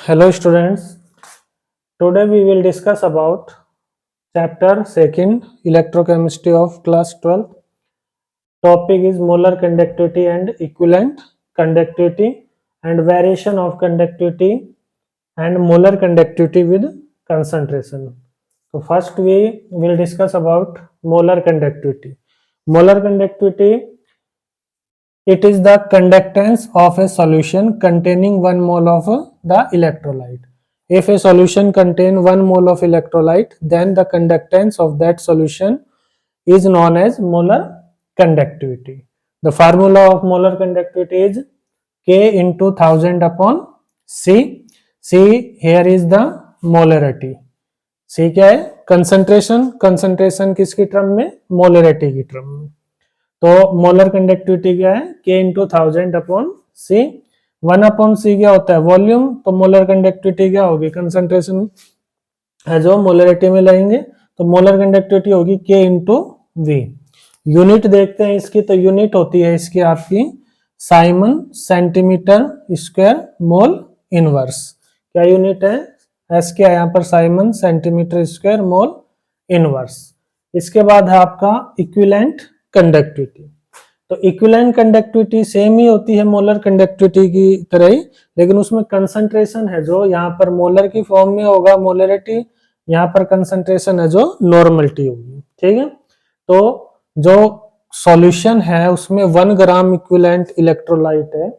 Hello students, today we will discuss about chapter 2 electrochemistry of class 12. Topic is molar conductivity and equivalent conductivity and variation of conductivity and molar conductivity with concentration. So first we will discuss about molar conductivity. Molar conductivity, it is the conductance of a solution containing 1 mole of the electrolyte. If a solution contains 1 mole of electrolyte, then the conductance of that solution is known as molar conductivity. The formula of molar conductivity is K into 1000 upon C. C here is the molarity. C क्या है? Concentration. Concentration किसकी term में? Molarity की term में. तो molar conductivity क्या है? K into 1000 upon C. 1 upon C क्या होता है? वॉल्यूम. तो मोलर कंडक्टिविटी क्या होगी? कंसंट्रेशन है जो मोलरिटी में लेंगे तो मोलर कंडक्टिविटी होगी K इंटू V. यूनिट देखते हैं इसकी, तो यूनिट होती है इसकी आपकी Simon centimetre square mole inverse. क्या यूनिट है? एस क्या है यहाँ पर? Simon centimetre square mole inverse. इसके बाद है आपका इक्विवेलेंट कंडक्टिविटी. तो इक्विवेलेंट कंडक्टिविटी सेम ही होती है मोलर कंडक्टिविटी की तरह ही, लेकिन उसमें कंसंट्रेशन है जो यहाँ पर मोलर की फॉर्म में होगा मोलरिटी, यहाँ पर कंसंट्रेशन है जो नॉर्मलिटी होगी. ठीक है. तो जो सॉल्यूशन है उसमें 1 ग्राम इक्विवेलेंट इलेक्ट्रोलाइट है,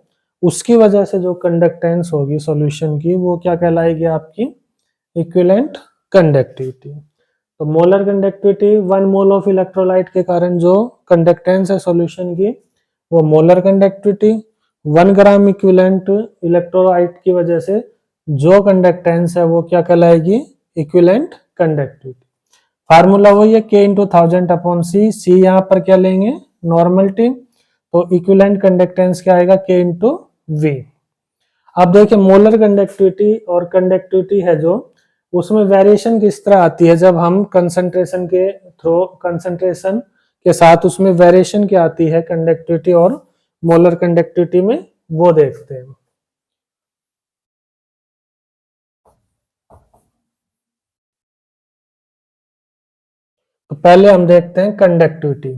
उसकी वजह से जो कंडक्टेंस होगी सॉल्यूशन की वो क्या कहलाएगी? आपकी इक्विवेलेंट कंडक्टिविटी. तो molar conductivity 1 mole of electrolyte के कारण जो कंडक्टेंस है सॉल्यूशन की वो molar conductivity. 1 gram equivalent electrolyte की वजह से जो कंडक्टेंस है वो क्या कहलाएगी? Equivalent conductivity. फार्मूला वही है K into 1000 upon C. C यहाँ पर क्या लेंगे? नॉर्मलिटी. तो इक्विवेलेंट कंडक्टेंस क्या आएगा? K into V. अब देखिए मोलर कंडक्टिविटी और कंडक्टिविटी है जो उसमें वेरिएशन किस तरह आती है जब हम कंसंट्रेशन के थ्रू कंसंट्रेशन के साथ उसमें वेरिएशन क्या आती है कंडक्टिविटी और मोलर कंडक्टिविटी में, वो देखते हैं. तो पहले हम देखते हैं कंडक्टिविटी.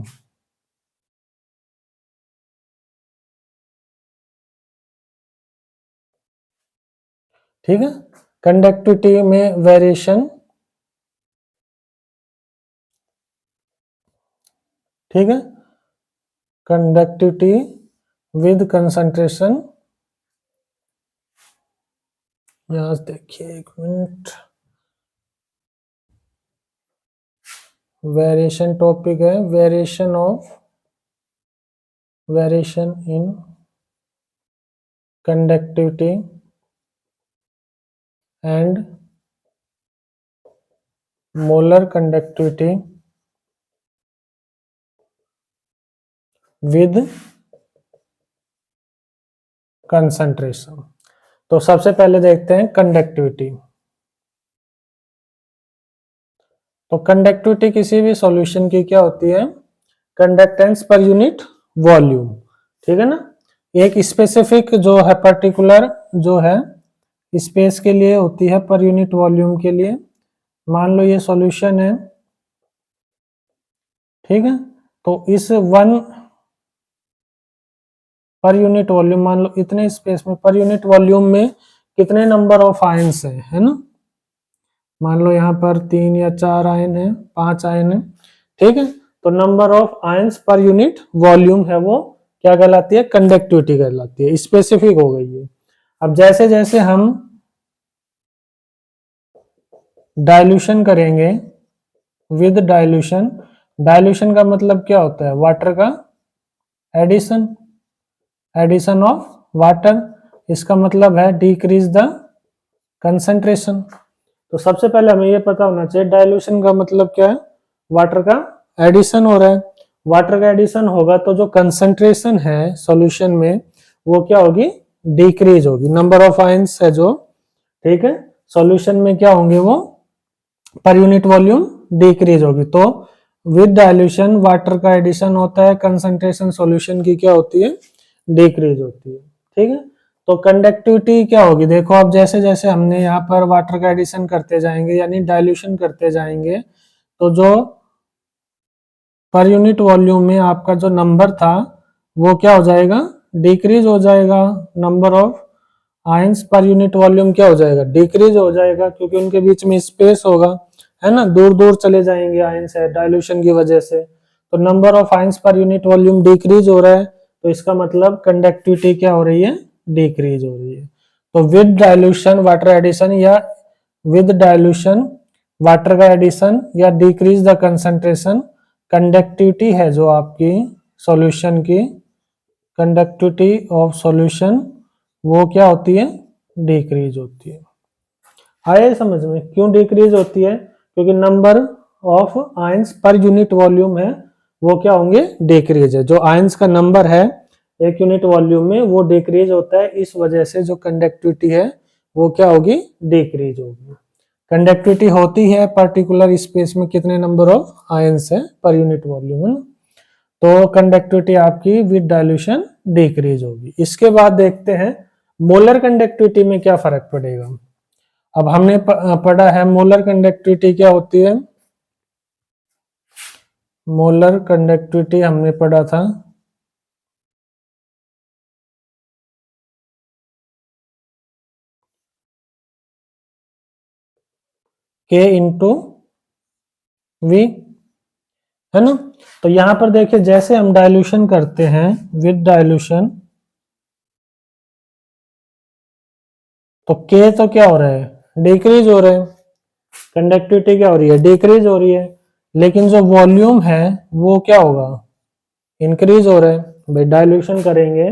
ठीक है. कंडक्टिविटी में वेरिएशन, ठीक है, कंडक्टिविटी विद कंसंट्रेशन. यहां देखिए एक मिनट, वेरिएशन टॉपिक है variation in conductivity and molar conductivity with concentration. तो सबसे पहले देखते हैं कंडक्टिविटी. तो कंडक्टिविटी किसी भी सॉल्यूशन की क्या होती है? Conductance per unit volume. ठीक है ना. एक स्पेसिफिक जो है पर्टिकुलर जो है स्पेस के लिए होती है पर यूनिट वॉल्यूम के लिए. मान लो ये सॉल्यूशन है, ठीक है. तो इस 1 पर यूनिट वॉल्यूम, मान लो इतने स्पेस में पर यूनिट वॉल्यूम में कितने नंबर ऑफ आयंस है ना. मान लो यहाँ पर 3 या 4 आयन है, 5 आयन है. ठीक है. तो number of ions per unit volume है वो क्या कहलाती है? कंडक्टिविटी कहलाती है. स्पेसिफिक हो गई है. अब जैसे जैसे हम डाइल्यूशन करेंगे विद डाइल्यूशन, डाइल्यूशन का मतलब क्या होता है? वाटर का एडिशन, एडिशन ऑफ वाटर. इसका मतलब है डिक्रीज द कंसंट्रेशन. तो सबसे पहले हमें ये पता होना चाहिए डाइल्यूशन का मतलब क्या है? वाटर का एडिशन हो रहा है. वाटर का एडिशन होगा तो जो कंसंट्रेशन है सॉल्यूशन में वो क्या होगी? डिक्रीज होगी. नंबर ऑफ आयंस है जो, ठीक है, सॉल्यूशन में क्या होंगे? वो पर यूनिट वॉल्यूम डिक्रीज होगी. तो विद डाइल्यूशन वाटर का एडिशन होता है, कंसंट्रेशन सॉल्यूशन की क्या होती है? डिक्रीज होती है. ठीक है. तो कंडक्टिविटी क्या होगी, देखो अब जैसे जैसे हमने यहाँ पर वाटर का एडिशन करते जाएंगे यानी डाइल्यूशन करते जाएंगे, तो जो पर यूनिट वॉल्यूम में आपका जो नंबर था वो क्या हो जाएगा, डिक्रीज हो जाएगा। Number of ions per unit volume क्या हो जाएगा, डिक्रीज हो जाएगा, क्योंकि उनके बीच में स्पेस होगा, है ना, दूर दूर चले जाएंगे आयंस है डाइल्यूशन की वजह से। तो number of ions per unit volume decrease हो रहा है, तो इसका मतलब कंडक्टिविटी क्या हो रही है, डिक्रीज हो रही है। तो विद डाइल्यूशन वाटर एडिशन या विद डाइल्यूशन वाटर का एडिशन या डिक्रीज द कंसंट्रेशन, कंडक्टिविटी है जो आपकी सॉल्यूशन की, कंडक्टिविटी ऑफ सॉल्यूशन वो क्या होती है, डिक्रीज होती है। आए समझ में क्यों डिक्रीज होती है, क्योंकि number of ions per unit volume है वो क्या होंगे, डिक्रीज है। जो आयंस का नंबर है एक यूनिट वॉल्यूम में वो डिक्रीज होता है, इस वजह से जो कंडक्टिविटी है वो क्या होगी, डिक्रीज होगी। कंडक्टिविटी होती है पर्टिकुलर स्पेस में कितने नंबर ऑफ आयंस है पर यूनिट वॉल्यूम, है ना, तो कंडक्टिविटी आपकी विद डाइल्यूशन डिक्रीज होगी। इसके बाद देखते हैं मोलर कंडक्टिविटी में क्या फर्क पड़ेगा। अब हमने पढ़ा है मोलर कंडक्टिविटी क्या होती है, मोलर कंडक्टिविटी हमने पढ़ा था K इंटू वी, है ना। तो यहां पर देखिए जैसे हम डाइल्यूशन करते हैं विद डाइल्यूशन, तो K तो क्या हो रहा है, डिक्रीज हो रहा है, कंडक्टिविटी क्या हो रही है, डिक्रीज हो रही है, लेकिन जो वॉल्यूम है वो क्या होगा, इंक्रीज हो रहा है। भाई डाइल्यूशन करेंगे,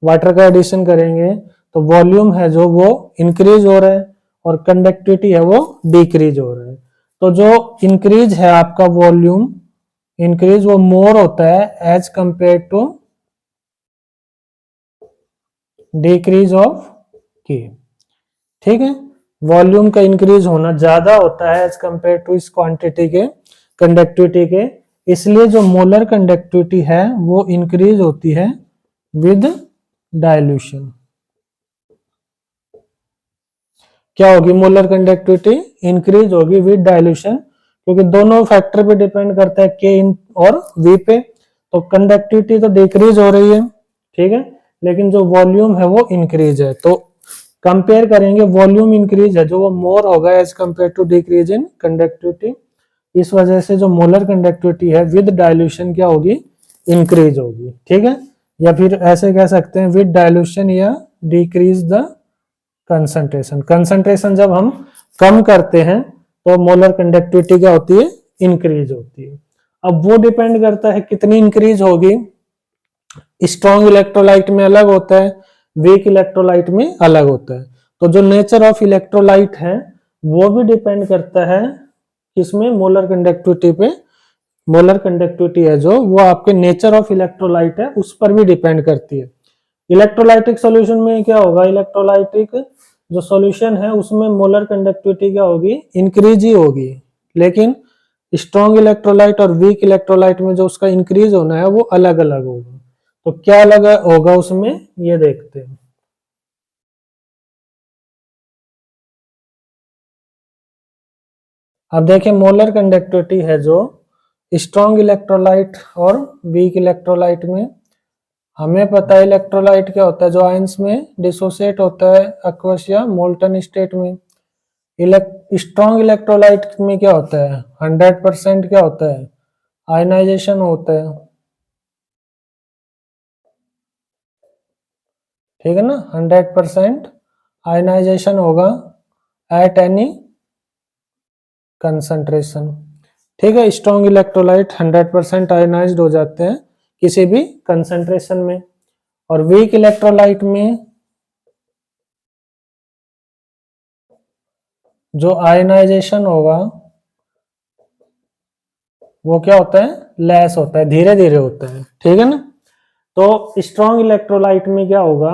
वाटर का एडिशन करेंगे, तो वॉल्यूम है जो वो इंक्रीज हो रहा है और कंडक्टिविटी है वो डिक्रीज हो रहा है। तो जो इंक्रीज है आपका वॉल्यूम इंक्रीज वो मोर होता है as compare to decrease of के, ठीक है। वॉल्यूम का इंक्रीज होना ज्यादा होता है एज कंपेयर टू इस क्वांटिटी के कंडक्टिविटी के, इसलिए जो मोलर कंडक्टिविटी है वो इंक्रीज होती है विद डाइल्यूशन। क्या होगी मोलर कंडक्टिविटी, इंक्रीज होगी विद डाइल्यूशन, क्योंकि दोनों फैक्टर पे डिपेंड करता है के इन और वी पे। तो कंडक्टिविटी तो डिक्रीज हो रही है, ठीक है, लेकिन जो वॉल्यूम है वो इंक्रीज है। तो कंपेयर करेंगे, वॉल्यूम इंक्रीज है जो वो मोर होगा as compare to decrease in conductivity, इस वजह से जो मोलर कंडक्टिविटी है विद डाइल्यूशन क्या होगी, इंक्रीज होगी, ठीक है। या फिर ऐसे कह सकते हैं विद डाइल्यूशन या डिक्रीज द कंसंट्रेशन। कंसंट्रेशन जब हम कम करते हैं तो मोलर कंडक्टिविटी क्या होती है, इंक्रीज होती है। अब वो डिपेंड करता है कितनी इंक्रीज होगी, स्ट्रॉन्ग इलेक्ट्रोलाइट में अलग होता है, वीक इलेक्ट्रोलाइट में अलग होता है। तो जो नेचर ऑफ इलेक्ट्रोलाइट है वो भी डिपेंड करता है किसमें, मोलर कंडक्टिविटी पे। मोलर कंडक्टिविटी है जो वो आपके नेचर ऑफ इलेक्ट्रोलाइट है उस पर भी डिपेंड करती है। इलेक्ट्रोलाइटिक सॉल्यूशन में क्या होगा, इलेक्ट्रोलाइटिक जो सॉल्यूशन है उसमें मोलर कंडक्टिविटी क्या होगी, इंक्रीज ही होगी, लेकिन स्ट्रॉन्ग इलेक्ट्रोलाइट और वीक इलेक्ट्रोलाइट में जो उसका इंक्रीज होना है वो अलग अलग होगा। तो क्या अलग होगा उसमें, ये देखते हैं। अब देखें मोलर कंडक्टिविटी है जो स्ट्रॉन्ग इलेक्ट्रोलाइट और वीक इलेक्ट्रोलाइट में, हमें पता है इलेक्ट्रोलाइट क्या होता है, जो आयंस में डिसोसिएट होता है एक्वस या मोल्टन स्टेट में। स्ट्रॉन्ग इलेक्ट्रोलाइट में क्या होता है, 100% क्या होता है, आयनाइजेशन होता है, ठीक है ना, 100% आयनाइजेशन होगा एट एनी कंसंट्रेशन, ठीक है। स्ट्रॉन्ग इलेक्ट्रोलाइट 100% आयनाइज्ड हो जाते हैं किसी भी कंसंट्रेशन में। और वीक इलेक्ट्रोलाइट में जो आयनाइजेशन होगा वो क्या होता है, लेस होता है, धीरे धीरे होता है, ठीक है ना। तो स्ट्रॉन्ग इलेक्ट्रोलाइट में क्या होगा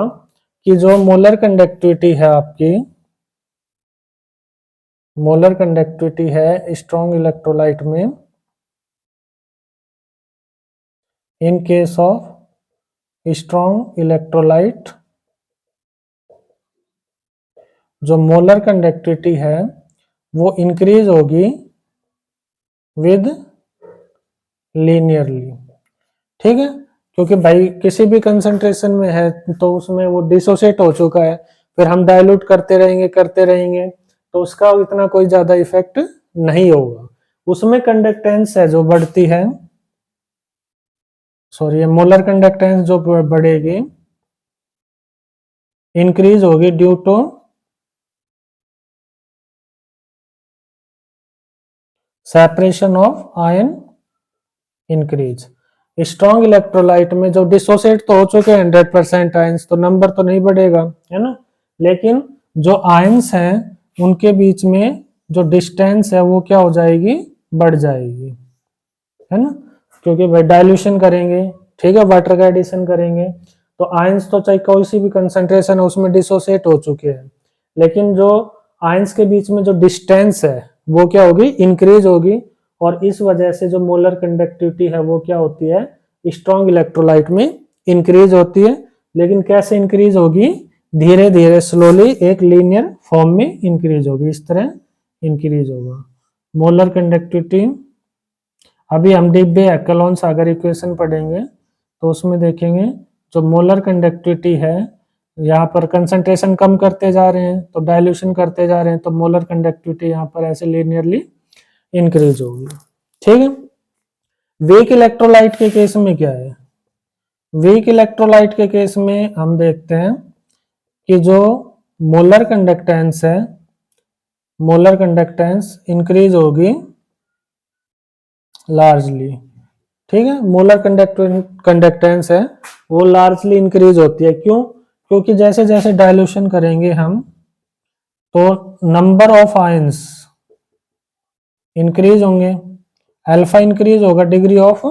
कि जो मोलर कंडक्टिविटी है आपकी, मोलर कंडक्टिविटी है स्ट्रॉन्ग इलेक्ट्रोलाइट में, in case of strong electrolyte जो मोलर कंडक्टिविटी है वो इंक्रीज होगी विद लीनियरली, ठीक है, क्योंकि भाई किसी भी कंसंट्रेशन में है तो उसमें वो डिसोसिएट हो चुका है, फिर हम डाइल्यूट करते रहेंगे तो उसका इतना कोई ज्यादा इफेक्ट नहीं होगा। उसमें कंडक्टेंस है जो बढ़ती है, सॉरी मोलर कंडक्टेंस जो बढ़ेगी इंक्रीज होगी due to separation of ion increase. Strong electrolyte में जो डिसोसिएट तो हो चुके हैं 100% आयंस, तो नंबर तो नहीं बढ़ेगा, है ना, लेकिन जो आयंस हैं उनके बीच में जो डिस्टेंस है वो क्या हो जाएगी, बढ़ जाएगी, है ना, क्योंकि भाई डाइल्यूशन करेंगे, ठीक है, वाटर का एडिशन करेंगे तो आयंस तो चाहे कोई सी भी कंसंट्रेशन है उसमें डिसोसिएट हो चुके हैं, लेकिन जो आयंस के बीच में जो डिस्टेंस है वो क्या होगी, इंक्रीज होगी, और इस वजह से जो मोलर कंडक्टिविटी है वो क्या होती है, स्ट्रॉन्ग इलेक्ट्रोलाइट में इंक्रीज होती है। लेकिन कैसे इंक्रीज होगी, धीरे धीरे स्लोली एक लीनियर फॉर्म में इंक्रीज होगी, इस तरह इंक्रीज होगा मोलर कंडक्टिविटी। अभी हम डिब्बे एक्लोन सागर इक्वेशन पढ़ेंगे तो उसमें देखेंगे जो मोलर कंडक्टिविटी है, यहाँ पर कंसंट्रेशन कम करते जा रहे हैं तो डाइल्यूशन करते जा रहे हैं तो मोलर कंडक्टिविटी यहाँ पर ऐसे लीनियरली इंक्रीज होगी, ठीक है। वीक इलेक्ट्रोलाइट के केस में क्या है, वीक इलेक्ट्रोलाइट के केस में हम देखते हैं कि जो मोलर कंडक्टेंस है, मोलर कंडक्टेंस इंक्रीज होगी लार्जली, ठीक है, मोलर कंडक्टेंस है वो लार्जली इंक्रीज होती है, क्यों, क्योंकि जैसे जैसे डाइल्यूशन करेंगे हम तो नंबर ऑफ आयंस इंक्रीज होंगे, अल्फा इंक्रीज होगा, डिग्री ऑफ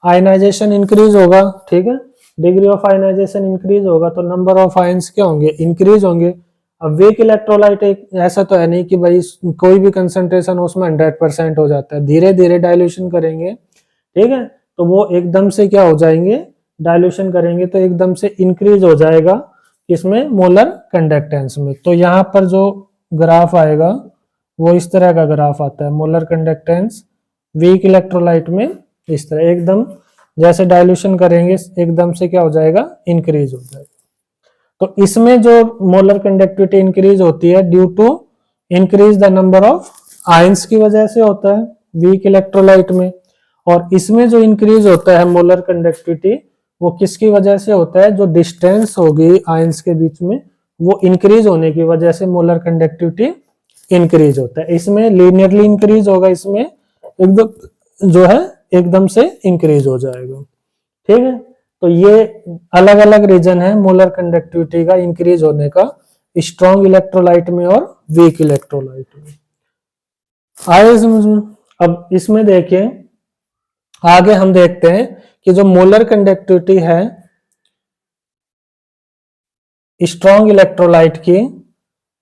आयनाइजेशन इंक्रीज होगा, ठीक है, डिग्री ऑफ आयनाइजेशन इंक्रीज होगा तो नंबर ऑफ आयंस क्या होंगे, इंक्रीज होंगे। अब वीक इलेक्ट्रोलाइट एक ऐसा तो है नहीं कि भाई कोई भी कंसंट्रेशन उसमें 100% हो जाता है, धीरे धीरे डाइल्यूशन करेंगे, ठीक है, तो वो एकदम से क्या हो जाएंगे, डाइल्यूशन करेंगे तो एकदम से इंक्रीज हो जाएगा इसमें मोलर कंडक्टेंस में। तो यहाँ पर जो ग्राफ आएगा वो इस तरह का ग्राफ आता है, मोलर कंडक्टेंस वीक इलेक्ट्रोलाइट में इस तरह एकदम जैसे डाइल्यूशन करेंगे एकदम से क्या हो जाएगा, इंक्रीज हो जाएगा। तो इसमें जो मोलर कंडक्टिविटी इंक्रीज होती है due to increase the number of ions की वजह से होता है वीक इलेक्ट्रोलाइट में, और इसमें जो इंक्रीज होता है मोलर कंडक्टिविटी वो किसकी वजह से होता है, जो डिस्टेंस होगी आयंस के बीच में वो इंक्रीज होने की वजह से मोलर कंडक्टिविटी इंक्रीज होता है। इसमें लीनियरली इंक्रीज होगा, इसमें एकदम जो है एकदम से इंक्रीज हो जाएगा, ठीक है। तो ये अलग अलग रीजन है मोलर कंडक्टिविटी का इंक्रीज होने का, स्ट्रॉन्ग इलेक्ट्रोलाइट में और वीक इलेक्ट्रोलाइट में। आगे समझ में। अब इसमें देखिए आगे हम देखते हैं कि जो मोलर कंडक्टिविटी है स्ट्रॉन्ग इलेक्ट्रोलाइट की,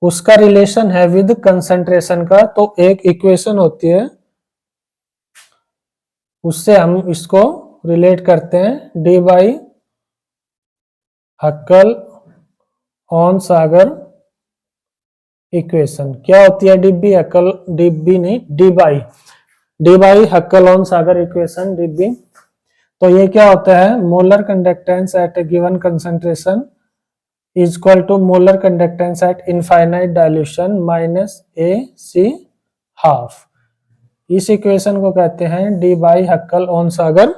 उसका रिलेशन है विद कंसंट्रेशन का, तो एक इक्वेशन होती है उससे हम इसको रिलेट करते हैं, Debye Huckel Onsager equation. क्या होती है डिब्बी हक्कल, डिब्बी नहीं Debye Huckel Onsager equation, Debye. तो ये क्या होता है, molar conductance at a given concentration is equal to molar conductance at infinite dilution minus A C half. इस इक्वेशन को कहते हैं Debye Huckel Onsager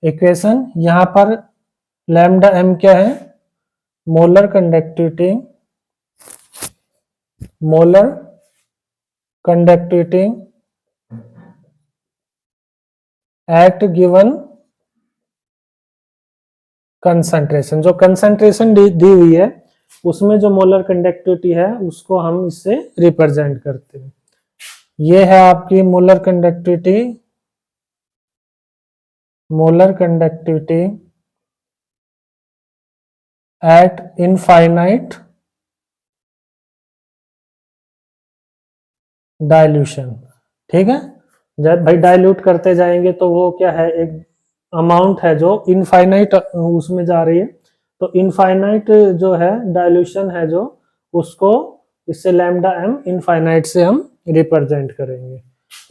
equation. यहां पर लैम्डा एम क्या है, molar conductivity at given concentration, जो concentration दी हुई है उसमें जो मोलर कंडक्टिविटी है उसको हम इससे रिप्रेजेंट करते हैं। ये है आपकी molar conductivity at infinite dilution, ठीक है। जब भाई डाइल्यूट करते जाएंगे तो वो क्या है, एक अमाउंट है जो इनफाइनाइट उसमें जा रही है, तो इनफाइनाइट जो है डाइल्यूशन है जो उसको इससे लैम्डा m इनफाइनाइट से हम रिप्रेजेंट करेंगे।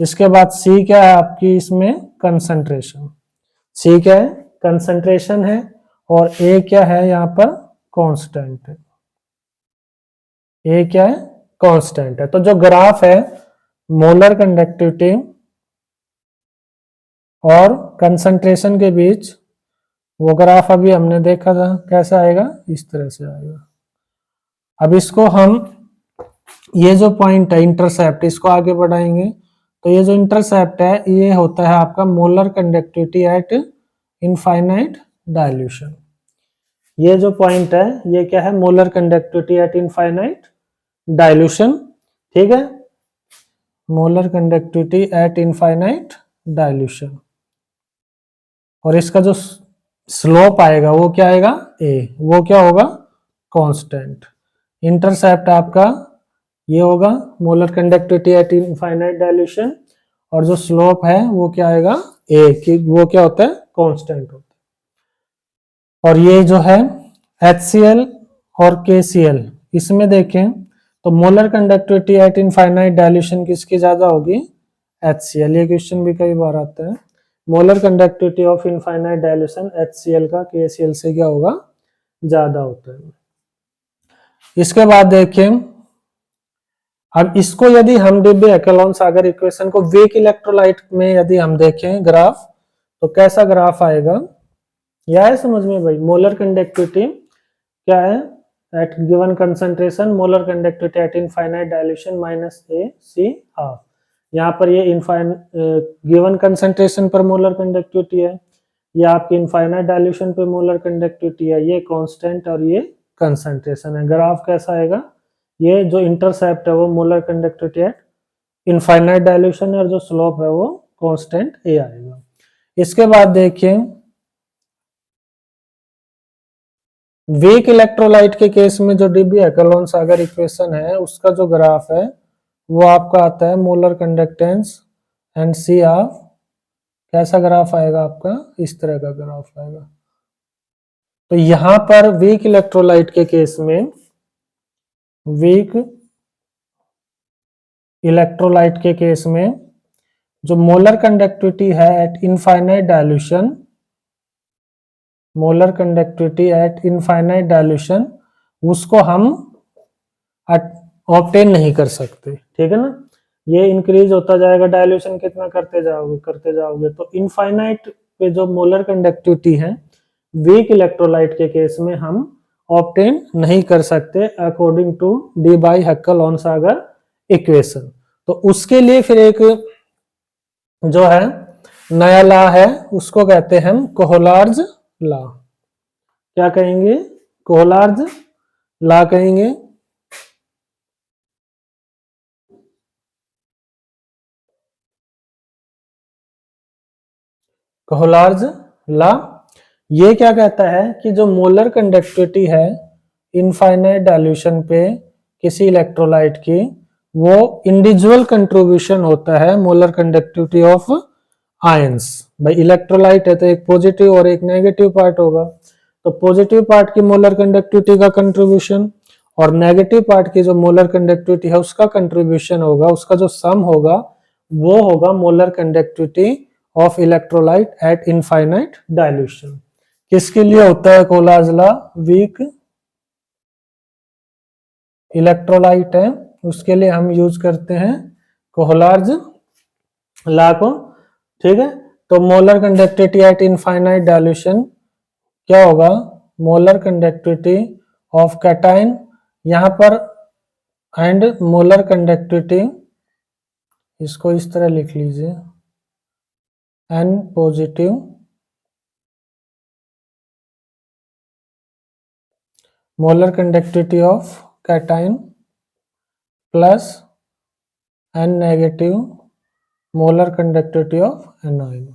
इसके बाद C क्या है आपकी, इसमें कंसंट्रेशन। C क्या है, कंसंट्रेशन है, और A क्या है यहाँ पर, कांस्टेंट है। A क्या है, कांस्टेंट है। तो जो ग्राफ है मोलर कंडक्टिविटी और कंसंट्रेशन के बीच, वो ग्राफ अभी हमने देखा था, कैसा आएगा, इस तरह से आएगा। अब इसको हम, ये जो पॉइंट है इंटरसेप्ट, इसको आगे बढ़ाएंगे तो ये जो इंटरसेप्ट है ये होता है आपका molar conductivity at infinite dilution. ये जो पॉइंट है ये क्या है, molar conductivity at infinite dilution, ठीक है, molar conductivity at infinite dilution. और इसका जो स्लोप आएगा वो क्या आएगा, ए, वो क्या होगा, कांस्टेंट। इंटरसेप्ट आपका ये होगा molar conductivity at infinite dilution, और जो स्लोप है वो क्या आएगा, ए, कि वो क्या होता है, कांस्टेंट होता है। और ये जो है HCl और KCl, इसमें देखें तो molar conductivity at infinite dilution किसकी ज्यादा होगी, HCl। ये क्वेश्चन भी कई बार आता है, molar conductivity of infinite dilution HCl का KCl से क्या होगा, ज्यादा होता है। इसके बाद देखें, अब इसको यदि हम डिब्बे-हेकेलॉन सागर इक्वेशन को वीक इलेक्ट्रोलाइट में यदि हम देखें ग्राफ, तो कैसा ग्राफ आएगा, यह है समझ में भाई। मोलर कंडक्टिविटी क्या है, at given concentration molar conductivity at infinite dilution minus AC half. यहाँ पर ये गिवन कंसंट्रेशन पर मोलर कंडक्टिविटी है, ये आपकी इनफाइनाइट डाइल्यूशन पे मोलर कंडक्टिविटी है, ये कांस्टेंट और ये कंसंट्रेशन है। ग्राफ कैसा आएगा, ये जो इंटरसेप्ट है वो molar conductivity at infinite dilution है, और जो स्लोप है वो कांस्टेंट A आएगा। इसके बाद देखिए वीक इलेक्ट्रोलाइट के केस में जो डिब्बे-हेकेलॉन सागर इक्वेशन है उसका जो ग्राफ है वो आपका आता है molar conductance and C of, कैसा ग्राफ आएगा आपका, इस तरह का ग्राफ आएगा। तो यहां पर वीक इलेक्ट्रोलाइट के केस में, वीक इलेक्ट्रोलाइट के केस में जो मोलर कंडक्टिविटी है eight infinite dilution, molar conductivity at infinite dilution, उसको हम ऑब्टेन नहीं कर सकते, ठीक है ना। ये इंक्रीज होता जाएगा, डाइल्यूशन कितना करते जाओगे तो इनफाइनाइट पे जो मोलर कंडक्टिविटी है वीक इलेक्ट्रोलाइट के केस में हम ऑब्टेन नहीं कर सकते अकॉर्डिंग टू डिब्बे-हेकेलॉन सागर इक्वेशन। तो उसके लिए फिर एक जो है नया लॉ है, उसको कहते हैं हम कोहलार्ज लॉ। क्या कहेंगे, कोहलार्ज लॉ कहेंगे। कोहलार्ज लॉ ये क्या कहता है कि जो मोलर कंडक्टिविटी है इनफाइनाइट डाइल्यूशन पे किसी इलेक्ट्रोलाइट की, वो इंडिविजुअल कंट्रीब्यूशन होता है मोलर कंडक्टिविटी ऑफ आयंस। भाई इलेक्ट्रोलाइट है तो एक पॉजिटिव और एक नेगेटिव पार्ट होगा, तो पॉजिटिव पार्ट की मोलर कंडक्टिविटी का कंट्रीब्यूशन और नेगेटिव पार्ट की जो मोलर कंडक्टिविटी है उसका कंट्रीब्यूशन होगा, उसका जो सम होगा वो होगा molar conductivity of electrolyte at infinite dilution. किसके लिए होता है कोहलार्ज लॉ, वीक इलेक्ट्रोलाइट है उसके लिए हम यूज करते हैं कोहलार्ज लॉ को, ठीक है। तो molar conductivity at infinite dilution क्या होगा, मोलर कंडक्टिविटी ऑफ कैटायन यहां पर एंड मोलर कंडक्टिविटी, इसको इस तरह लिख लीजिए, N positive molar conductivity of cation plus N negative molar conductivity of anion.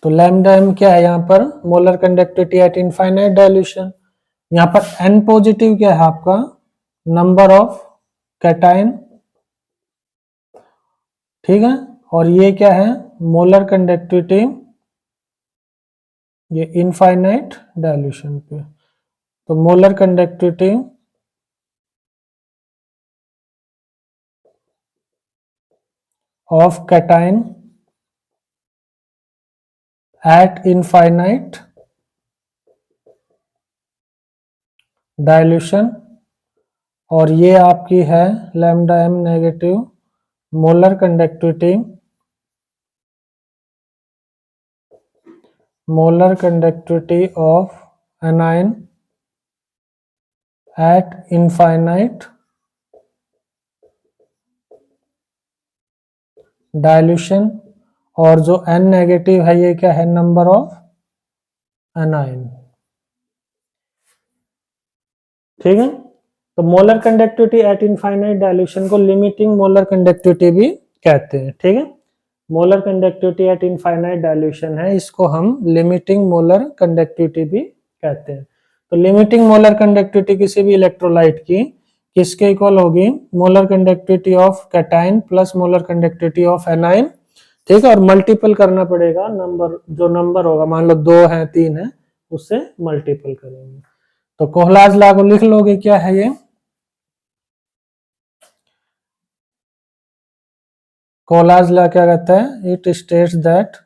तो लैम्डा m क्या है यहाँ पर, molar conductivity at infinite dilution. यहाँ पर N पॉजिटिव क्या है आपका, नंबर ऑफ कैटायन, ठीक है। और ये क्या है, मोलर कंडक्टिविटी, ये इनफाइनाइट डाइल्यूशन पे, तो molar conductivity of cation at infinite dilution, और ये आपकी है lambda m negative molar conductivity of anion eight infinite dilution, और जो n नेगेटिव है ये क्या है, नंबर ऑफ एनाइन। ठीक है, तो molar conductivity at infinite dilution को लिमिटिंग मोलर कंडक्टिविटी भी कहते हैं। ठीक है, molar conductivity at infinite dilution है, इसको हम लिमिटिंग मोलर कंडक्टिविटी भी कहते हैं। तो लिमिटिंग मोलर कंडक्टिविटी किसी भी इलेक्ट्रोलाइट की किसके इक्वल होगी, molar conductivity of cation plus molar conductivity of anion. ठीक है, और मल्टीपल करना पड़ेगा, नंबर जो नंबर होगा, मान लो 2 है 3 है, उससे मल्टीपल करेंगे। तो कोहलाज लॉ को लिख लोगे, क्या है ये, कोहलाज लॉ क्या कहता है, it states that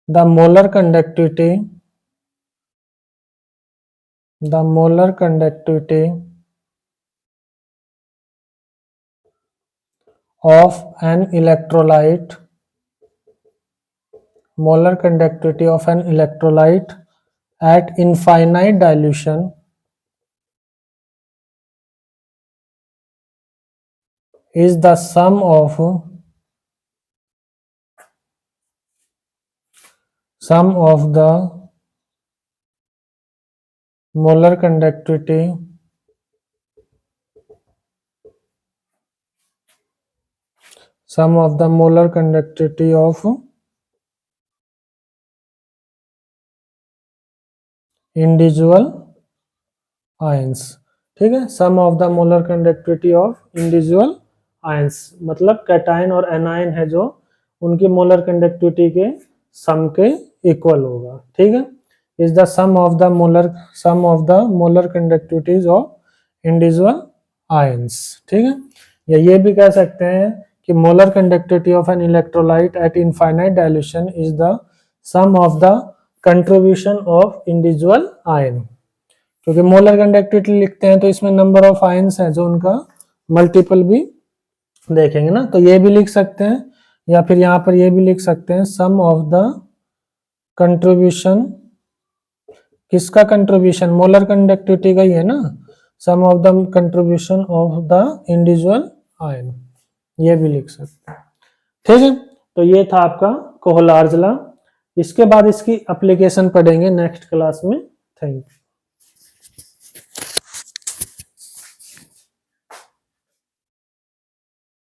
the molar conductivity of an electrolyte at infinite dilution is the sum of the molar conductivity of individual ions. ठीक है, sum of the molar conductivity of individual ions, मतलब cation और anion है जो, उनकी molar conductivity के सम के equal होगा। ठीक है, is the sum of the molar conductivities of individual ions. ठीक है, या ये भी कह सकते हैं कि molar conductivity of an electrolyte at infinite dilution is the sum of the contribution of individual ion, क्योंकि मोलर कंडक्टिविटी लिखते हैं तो इसमें नंबर ऑफ आयंस है जो उनका मल्टीपल भी देखेंगे ना, तो ये भी लिख सकते हैं, या फिर यहाँ पर ये भी लिख सकते हैं सम ऑफ द कंट्रीब्यूशन, किसका कंट्रीब्यूशन, मोलर कंडक्टिविटी का ही है ना, sum of the contribution of the individual ion, ये भी लिख सकते हैं। ठीक है, तो ये था आपका कोहलार्ज लॉ। इसके बाद इसकी एप्लीकेशन पढ़ेंगे नेक्स्ट क्लास में। Thank you.